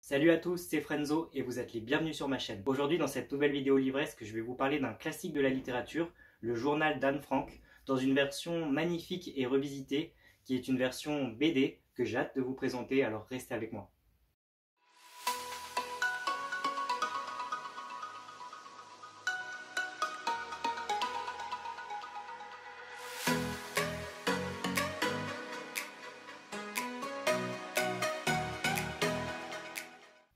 Salut à tous, c'est Frenzo et vous êtes les bienvenus sur ma chaîne. Aujourd'hui dans cette nouvelle vidéo livresque, je vais vous parler d'un classique de la littérature, le journal d'Anne Frank, dans une version magnifique et revisitée, qui est une version BD que j'ai hâte de vous présenter, alors restez avec moi.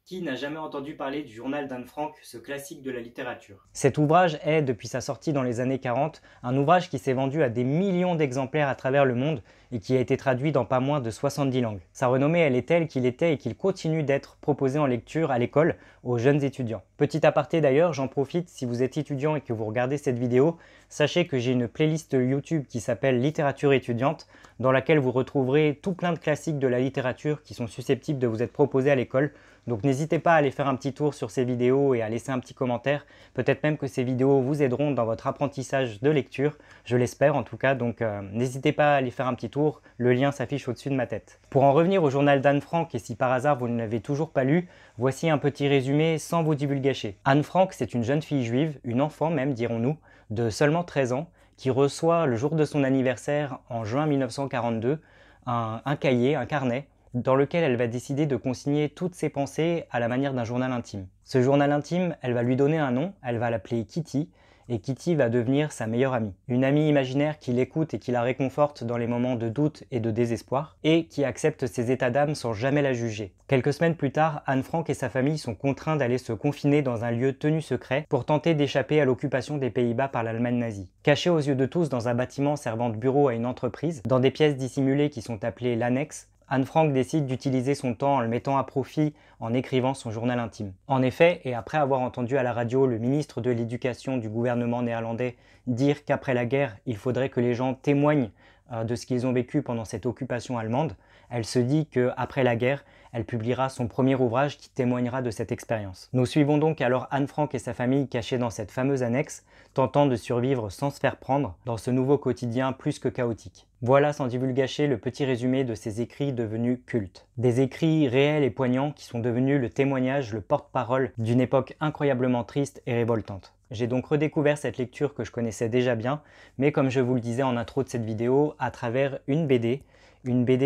Qui n'a jamais entendu parler du journal d'Anne Frank, ce classique de la littérature? Cet ouvrage est, depuis sa sortie dans les années 40, un ouvrage qui s'est vendu à des millions d'exemplaires à travers le monde et qui a été traduit dans pas moins de 70 langues. Sa renommée, elle est telle qu'il était et qu'il continue d'être proposé en lecture à l'école aux jeunes étudiants. Petit aparté d'ailleurs, j'en profite, si vous êtes étudiant et que vous regardez cette vidéo, sachez que j'ai une playlist YouTube qui s'appelle Littérature étudiante, dans laquelle vous retrouverez tout plein de classiques de la littérature qui sont susceptibles de vous être proposés à l'école. Donc n'hésitez pas à aller faire un petit tour sur ces vidéos et à laisser un petit commentaire. Peut-être même que ces vidéos vous aideront dans votre apprentissage de lecture, je l'espère en tout cas, donc n'hésitez pas à aller faire un petit tour, le lien s'affiche au-dessus de ma tête. Pour en revenir au journal d'Anne Frank, et si par hasard vous ne l'avez toujours pas lu, voici un petit résumé sans vous divulgacher. Anne Frank, c'est une jeune fille juive, une enfant même dirons-nous, de seulement 13 ans, qui reçoit le jour de son anniversaire en juin 1942 un cahier, un carnet, dans lequel elle va décider de consigner toutes ses pensées à la manière d'un journal intime. Ce journal intime, elle va lui donner un nom, elle va l'appeler Kitty, et Kitty va devenir sa meilleure amie. Une amie imaginaire qui l'écoute et qui la réconforte dans les moments de doute et de désespoir, et qui accepte ses états d'âme sans jamais la juger. Quelques semaines plus tard, Anne Frank et sa famille sont contraints d'aller se confiner dans un lieu tenu secret pour tenter d'échapper à l'occupation des Pays-Bas par l'Allemagne nazie. Cachés aux yeux de tous dans un bâtiment servant de bureau à une entreprise, dans des pièces dissimulées qui sont appelées l'annexe, Anne Frank décide d'utiliser son temps en le mettant à profit en écrivant son journal intime. En effet, et après avoir entendu à la radio le ministre de l'Éducation du gouvernement néerlandais dire qu'après la guerre, il faudrait que les gens témoignent de ce qu'ils ont vécu pendant cette occupation allemande, elle se dit qu'après la guerre, elle publiera son premier ouvrage qui témoignera de cette expérience. Nous suivons donc alors Anne Frank et sa famille cachés dans cette fameuse annexe, tentant de survivre sans se faire prendre dans ce nouveau quotidien plus que chaotique. Voilà sans divulgacher le petit résumé de ces écrits devenus cultes. Des écrits réels et poignants qui sont devenus le témoignage, le porte-parole d'une époque incroyablement triste et révoltante. J'ai donc redécouvert cette lecture que je connaissais déjà bien, mais comme je vous le disais en intro de cette vidéo, à travers une BD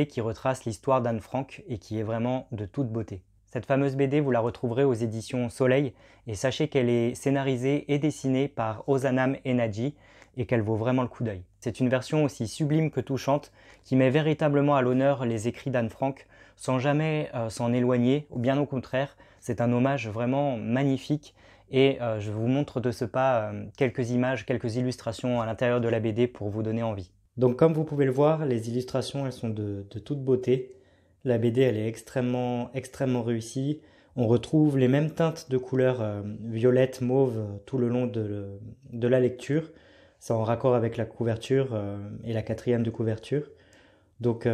qui retrace l'histoire d'Anne Frank et qui est vraiment de toute beauté. Cette fameuse BD, vous la retrouverez aux éditions Soleil, et sachez qu'elle est scénarisée et dessinée par Ozanam Enadji, et qu'elle vaut vraiment le coup d'œil. C'est une version aussi sublime que touchante, qui met véritablement à l'honneur les écrits d'Anne Frank, sans jamais s'en éloigner, ou bien au contraire, c'est un hommage vraiment magnifique, et je vous montre de ce pas quelques images, quelques illustrations à l'intérieur de la BD pour vous donner envie. Donc comme vous pouvez le voir, les illustrations elles sont de toute beauté. La BD elle est extrêmement réussie. On retrouve les mêmes teintes de couleurs violette, mauve tout le long de la lecture. C'est en raccord avec la couverture et la quatrième de couverture. Donc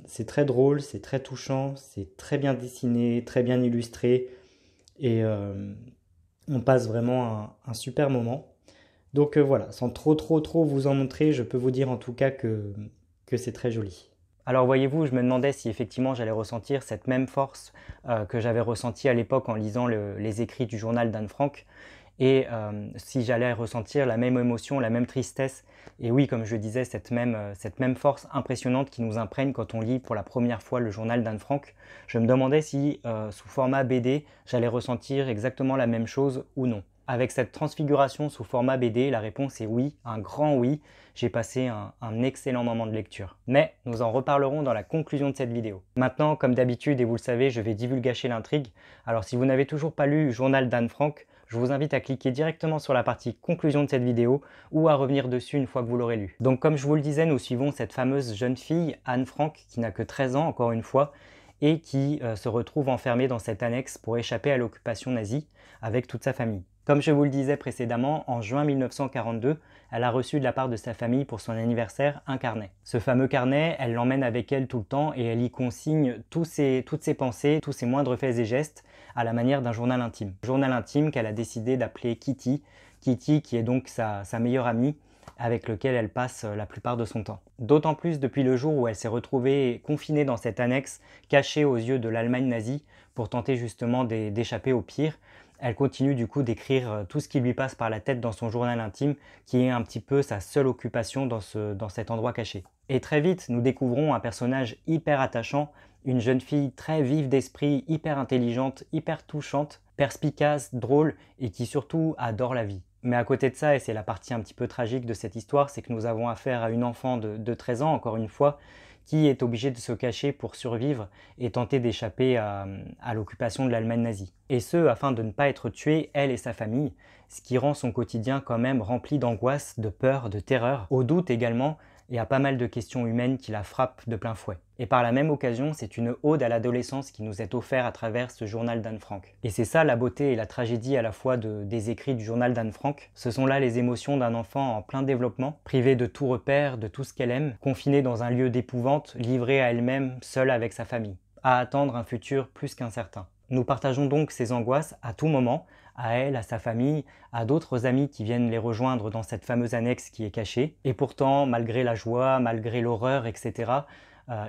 c'est très drôle, c'est très touchant, c'est très bien dessiné, très bien illustré. Et on passe vraiment un super moment. Donc voilà, sans trop vous en montrer, je peux vous dire en tout cas que c'est très joli. Alors voyez-vous, je me demandais si effectivement j'allais ressentir cette même force que j'avais ressentie à l'époque en lisant les écrits du journal d'Anne Frank, et si j'allais ressentir la même émotion, la même tristesse, et oui, comme je disais, cette même force impressionnante qui nous imprègne quand on lit pour la première fois le journal d'Anne Frank. Je me demandais si, sous format BD, j'allais ressentir exactement la même chose ou non. Avec cette transfiguration sous format BD, la réponse est oui, un grand oui. J'ai passé un excellent moment de lecture. Mais nous en reparlerons dans la conclusion de cette vidéo. Maintenant, comme d'habitude, et vous le savez, je vais divulgacher l'intrigue. Alors si vous n'avez toujours pas lu Journal d'Anne Frank, je vous invite à cliquer directement sur la partie conclusion de cette vidéo ou à revenir dessus une fois que vous l'aurez lu. Donc comme je vous le disais, nous suivons cette fameuse jeune fille, Anne Frank, qui n'a que 13 ans encore une fois, et qui se retrouve enfermée dans cette annexe pour échapper à l'occupation nazie avec toute sa famille. Comme je vous le disais précédemment, en juin 1942, elle a reçu de la part de sa famille pour son anniversaire un carnet. Ce fameux carnet, elle l'emmène avec elle tout le temps et elle y consigne toutes ses pensées, tous ses moindres faits et gestes à la manière d'un journal intime. Journal intime qu'elle a décidé d'appeler Kitty. Kitty qui est donc sa meilleure amie, avec lequel elle passe la plupart de son temps. D'autant plus depuis le jour où elle s'est retrouvée confinée dans cette annexe, cachée aux yeux de l'Allemagne nazie, pour tenter justement d'échapper au pire. Elle continue du coup d'écrire tout ce qui lui passe par la tête dans son journal intime, qui est un petit peu sa seule occupation dans cet endroit caché. Et très vite, nous découvrons un personnage hyper attachant, une jeune fille très vive d'esprit, hyper intelligente, hyper touchante, perspicace, drôle et qui surtout adore la vie. Mais à côté de ça, et c'est la partie un petit peu tragique de cette histoire, c'est que nous avons affaire à une enfant de 13 ans, encore une fois, qui est obligée de se cacher pour survivre et tenter d'échapper à l'occupation de l'Allemagne nazie. Et ce, afin de ne pas être tuée, elle et sa famille, ce qui rend son quotidien quand même rempli d'angoisse, de peur, de terreur, au doute également, et à pas mal de questions humaines qui la frappent de plein fouet. Et par la même occasion, c'est une ode à l'adolescence qui nous est offerte à travers ce journal d'Anne Frank. Et c'est ça la beauté et la tragédie à la fois des écrits du journal d'Anne Frank. Ce sont là les émotions d'un enfant en plein développement, privée de tout repère, de tout ce qu'elle aime, confinée dans un lieu d'épouvante, livrée à elle-même, seule avec sa famille, à attendre un futur plus qu'incertain. Nous partageons donc ces angoisses à tout moment, à elle, à sa famille, à d'autres amis qui viennent les rejoindre dans cette fameuse annexe qui est cachée. Et pourtant, malgré la joie, malgré l'horreur, etc.,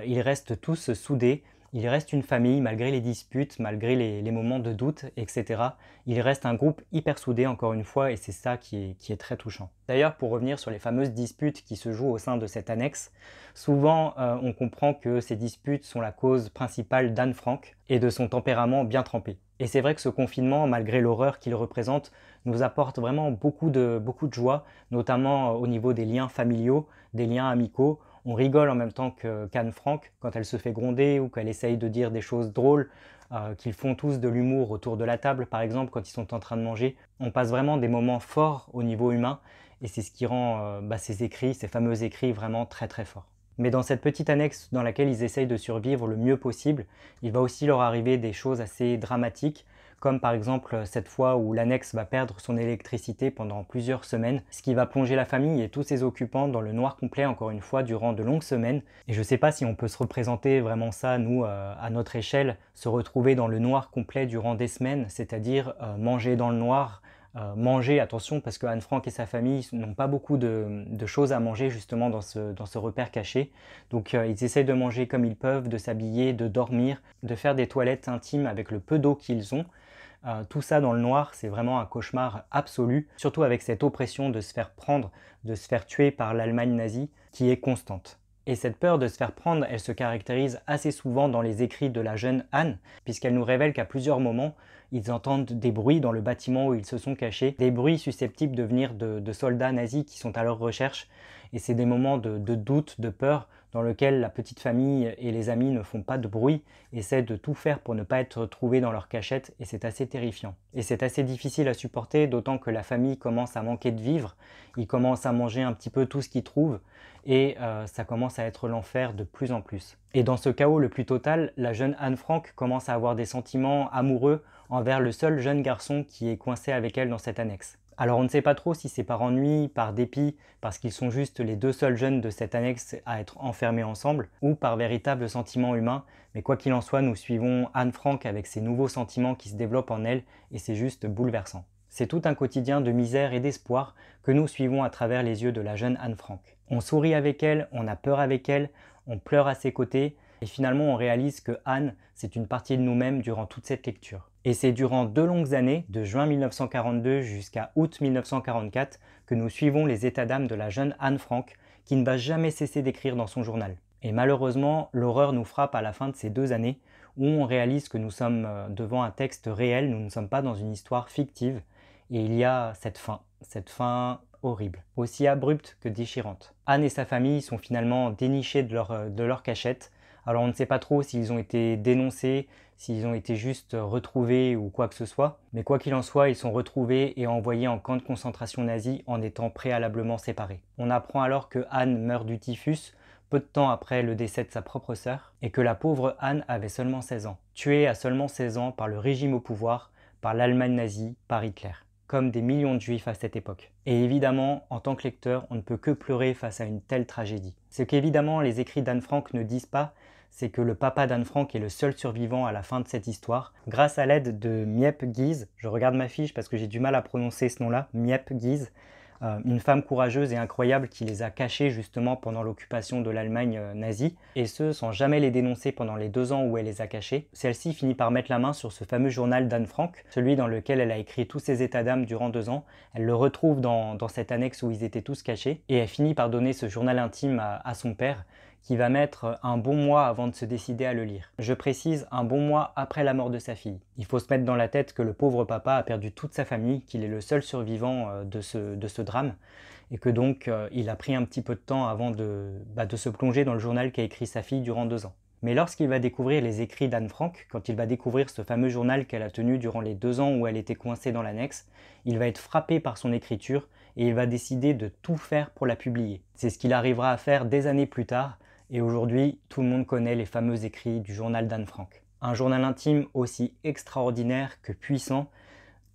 ils restent tous soudés. Il reste une famille, malgré les disputes, malgré les moments de doute, etc. Il reste un groupe hyper soudé, encore une fois, et c'est ça qui est très touchant. D'ailleurs, pour revenir sur les fameuses disputes qui se jouent au sein de cette annexe, souvent on comprend que ces disputes sont la cause principale d'Anne Frank et de son tempérament bien trempé. Et c'est vrai que ce confinement, malgré l'horreur qu'il représente, nous apporte vraiment beaucoup de joie, notamment au niveau des liens familiaux, des liens amicaux. On rigole en même temps qu'Anne Frank quand elle se fait gronder ou qu'elle essaye de dire des choses drôles, qu'ils font tous de l'humour autour de la table, par exemple, quand ils sont en train de manger. On passe vraiment des moments forts au niveau humain et c'est ce qui rend ces écrits, ces fameux écrits, vraiment très très forts. Mais dans cette petite annexe dans laquelle ils essayent de survivre le mieux possible, il va aussi leur arriver des choses assez dramatiques, comme par exemple cette fois où l'annexe va perdre son électricité pendant plusieurs semaines, ce qui va plonger la famille et tous ses occupants dans le noir complet encore une fois durant de longues semaines. Et je ne sais pas si on peut se représenter vraiment ça, nous, à notre échelle, se retrouver dans le noir complet durant des semaines, c'est-à-dire manger dans le noir, manger, attention, parce que Anne Frank et sa famille n'ont pas beaucoup de choses à manger justement dans ce repère caché. Donc ils essaient de manger comme ils peuvent, de s'habiller, de dormir, de faire des toilettes intimes avec le peu d'eau qu'ils ont. Tout ça dans le noir, c'est vraiment un cauchemar absolu, surtout avec cette oppression de se faire prendre, de se faire tuer par l'Allemagne nazie, qui est constante. Et cette peur de se faire prendre, elle se caractérise assez souvent dans les écrits de la jeune Anne, puisqu'elle nous révèle qu'à plusieurs moments, ils entendent des bruits dans le bâtiment où ils se sont cachés, des bruits susceptibles de venir de soldats nazis qui sont à leur recherche. Et c'est des moments de doute, de peur, dans lesquels la petite famille et les amis ne font pas de bruit, essaient de tout faire pour ne pas être trouvés dans leur cachette, et c'est assez terrifiant. Et c'est assez difficile à supporter, d'autant que la famille commence à manquer de vivre, ils commencent à manger un petit peu tout ce qu'ils trouvent, et ça commence à être l'enfer de plus en plus. Et dans ce chaos le plus total, la jeune Anne Frank commence à avoir des sentiments amoureux envers le seul jeune garçon qui est coincé avec elle dans cette annexe. Alors on ne sait pas trop si c'est par ennui, par dépit, parce qu'ils sont juste les deux seuls jeunes de cette annexe à être enfermés ensemble, ou par véritable sentiment humain, mais quoi qu'il en soit, nous suivons Anne Frank avec ses nouveaux sentiments qui se développent en elle, et c'est juste bouleversant. C'est tout un quotidien de misère et d'espoir que nous suivons à travers les yeux de la jeune Anne Frank. On sourit avec elle, on a peur avec elle, on pleure à ses côtés, et finalement on réalise que Anne, c'est une partie de nous-mêmes durant toute cette lecture. Et c'est durant 2 longues années, de juin 1942 jusqu'à août 1944, que nous suivons les états d'âme de la jeune Anne Frank, qui ne va jamais cesser d'écrire dans son journal. Et malheureusement, l'horreur nous frappe à la fin de ces 2 années, où on réalise que nous sommes devant un texte réel, nous ne sommes pas dans une histoire fictive, et il y a cette fin horrible, aussi abrupte que déchirante. Anne et sa famille sont finalement dénichés de leur cachette. Alors on ne sait pas trop s'ils ont été dénoncés, s'ils ont été juste retrouvés ou quoi que ce soit, mais quoi qu'il en soit, ils sont retrouvés et envoyés en camp de concentration nazi en étant préalablement séparés. On apprend alors que Anne meurt du typhus, peu de temps après le décès de sa propre sœur, et que la pauvre Anne avait seulement 16 ans, tuée à seulement 16 ans par le régime au pouvoir, par l'Allemagne nazie, par Hitler, comme des millions de juifs à cette époque. Et évidemment, en tant que lecteur, on ne peut que pleurer face à une telle tragédie. Ce qu'évidemment les écrits d'Anne Frank ne disent pas, c'est que le papa d'Anne Frank est le seul survivant à la fin de cette histoire. Grâce à l'aide de Miep Gies, je regarde ma fiche parce que j'ai du mal à prononcer ce nom-là, Miep Gies, une femme courageuse et incroyable qui les a cachés justement pendant l'occupation de l'Allemagne nazie, et ce sans jamais les dénoncer pendant les 2 ans où elle les a cachés. Celle-ci finit par mettre la main sur ce fameux journal d'Anne Frank, celui dans lequel elle a écrit tous ses états d'âme durant 2 ans. Elle le retrouve dans cette annexe où ils étaient tous cachés, et elle finit par donner ce journal intime à son père, qui va mettre un bon mois avant de se décider à le lire. Je précise, un bon mois après la mort de sa fille. Il faut se mettre dans la tête que le pauvre papa a perdu toute sa famille, qu'il est le seul survivant de ce drame, et que donc il a pris un petit peu de temps avant de se plonger dans le journal qu'a écrit sa fille durant 2 ans. Mais lorsqu'il va découvrir les écrits d'Anne Frank, quand il va découvrir ce fameux journal qu'elle a tenu durant les 2 ans où elle était coincée dans l'annexe, il va être frappé par son écriture et il va décider de tout faire pour la publier. C'est ce qu'il arrivera à faire des années plus tard, et aujourd'hui, tout le monde connaît les fameux écrits du journal d'Anne Frank. Un journal intime aussi extraordinaire que puissant,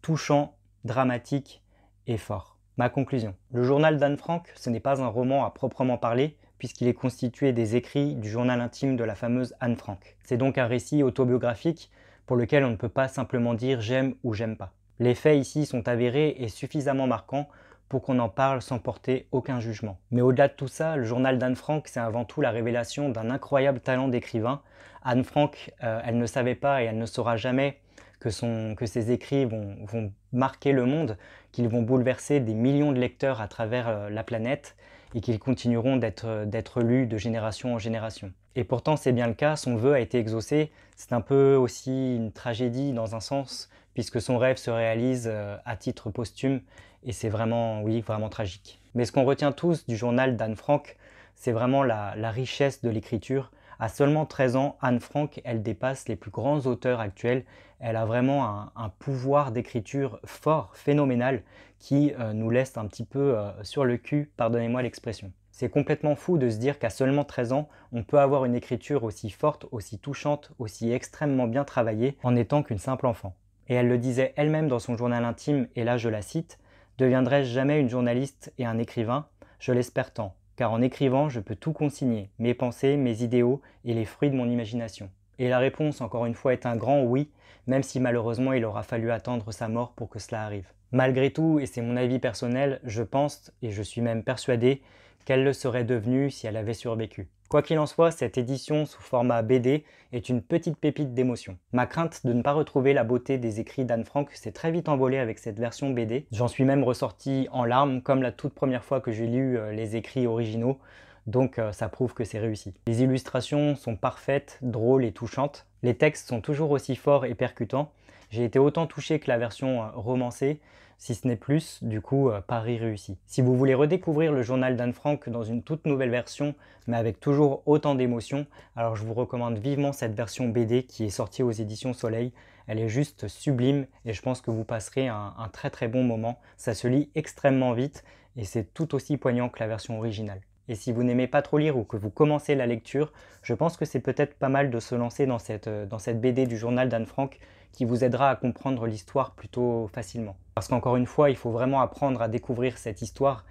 touchant, dramatique et fort. Ma conclusion. Le journal d'Anne Frank, ce n'est pas un roman à proprement parler, puisqu'il est constitué des écrits du journal intime de la fameuse Anne Frank. C'est donc un récit autobiographique pour lequel on ne peut pas simplement dire j'aime ou j'aime pas. Les faits ici sont avérés et suffisamment marquants pour qu'on en parle sans porter aucun jugement. Mais au-delà de tout ça, le journal d'Anne Frank, c'est avant tout la révélation d'un incroyable talent d'écrivain. Anne Frank, elle ne savait pas et elle ne saura jamais que ses écrits vont marquer le monde, qu'ils vont bouleverser des millions de lecteurs à travers la planète et qu'ils continueront d'être lus de génération en génération. Et pourtant, c'est bien le cas, son vœu a été exaucé. C'est un peu aussi une tragédie dans un sens, puisque son rêve se réalise à titre posthume, et c'est vraiment, oui, vraiment tragique. Mais ce qu'on retient tous du journal d'Anne Frank, c'est vraiment la richesse de l'écriture. À seulement 13 ans, Anne Frank, elle dépasse les plus grands auteurs actuels. Elle a vraiment un pouvoir d'écriture fort, phénoménal, qui nous laisse un petit peu sur le cul, pardonnez-moi l'expression. C'est complètement fou de se dire qu'à seulement 13 ans, on peut avoir une écriture aussi forte, aussi touchante, aussi extrêmement bien travaillée en n'étant qu'une simple enfant. Et elle le disait elle-même dans son journal intime, et là je la cite, « Deviendrai-je jamais une journaliste et un écrivain? Je l'espère tant, car en écrivant, je peux tout consigner, mes pensées, mes idéaux et les fruits de mon imagination. » Et la réponse, encore une fois, est un grand oui, même si malheureusement il aura fallu attendre sa mort pour que cela arrive. Malgré tout, et c'est mon avis personnel, je pense, et je suis même persuadé, qu'elle le serait devenue si elle avait survécu. Quoi qu'il en soit, cette édition sous format BD est une petite pépite d'émotion. Ma crainte de ne pas retrouver la beauté des écrits d'Anne Frank s'est très vite envolée avec cette version BD. J'en suis même ressorti en larmes, comme la toute première fois que j'ai lu les écrits originaux, donc ça prouve que c'est réussi. Les illustrations sont parfaites, drôles et touchantes. Les textes sont toujours aussi forts et percutants. J'ai été autant touché que la version romancée, si ce n'est plus, du coup, pari réussi. Si vous voulez redécouvrir le journal d'Anne Frank dans une toute nouvelle version, mais avec toujours autant d'émotions, alors je vous recommande vivement cette version BD qui est sortie aux éditions Soleil. Elle est juste sublime et je pense que vous passerez un très très bon moment. Ça se lit extrêmement vite et c'est tout aussi poignant que la version originale. Et si vous n'aimez pas trop lire ou que vous commencez la lecture, je pense que c'est peut-être pas mal de se lancer dans cette BD du journal d'Anne Frank qui vous aidera à comprendre l'histoire plutôt facilement. Parce qu'encore une fois, il faut vraiment apprendre à découvrir cette histoire.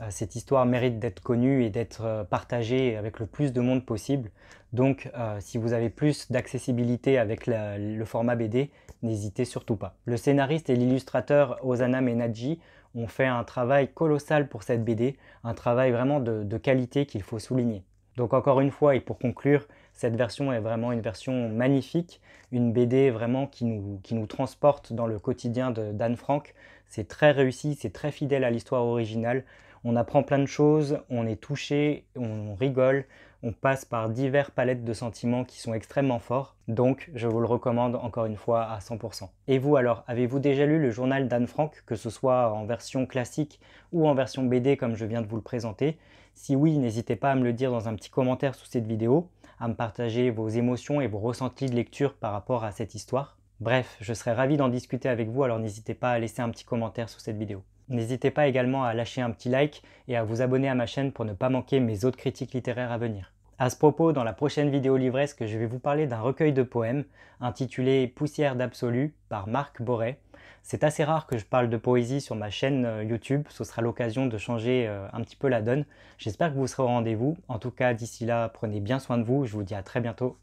Cette histoire mérite d'être connue et d'être partagée avec le plus de monde possible. Donc, si vous avez plus d'accessibilité avec le format BD, n'hésitez surtout pas. Le scénariste et l'illustrateur Osana Menadji ont fait un travail colossal pour cette BD, un travail vraiment de qualité qu'il faut souligner. Donc encore une fois, et pour conclure, cette version est vraiment une version magnifique, une BD vraiment qui nous transporte dans le quotidien d'Anne Frank. C'est très réussi, c'est très fidèle à l'histoire originale. On apprend plein de choses, on est touché, on rigole, on passe par diverses palettes de sentiments qui sont extrêmement forts. Donc, je vous le recommande encore une fois à 100%. Et vous alors, avez-vous déjà lu le journal d'Anne Frank, que ce soit en version classique ou en version BD comme je viens de vous le présenter? Si oui, n'hésitez pas à me le dire dans un petit commentaire sous cette vidéo, à me partager vos émotions et vos ressentis de lecture par rapport à cette histoire. Bref, je serais ravi d'en discuter avec vous, alors n'hésitez pas à laisser un petit commentaire sous cette vidéo. N'hésitez pas également à lâcher un petit like et à vous abonner à ma chaîne pour ne pas manquer mes autres critiques littéraires à venir. À ce propos, dans la prochaine vidéo livresque, je vais vous parler d'un recueil de poèmes intitulé Poussière d'absolu par Marc Borret. C'est assez rare que je parle de poésie sur ma chaîne YouTube, ce sera l'occasion de changer un petit peu la donne. J'espère que vous serez au rendez-vous. En tout cas, d'ici là, prenez bien soin de vous, je vous dis à très bientôt.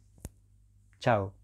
Ciao!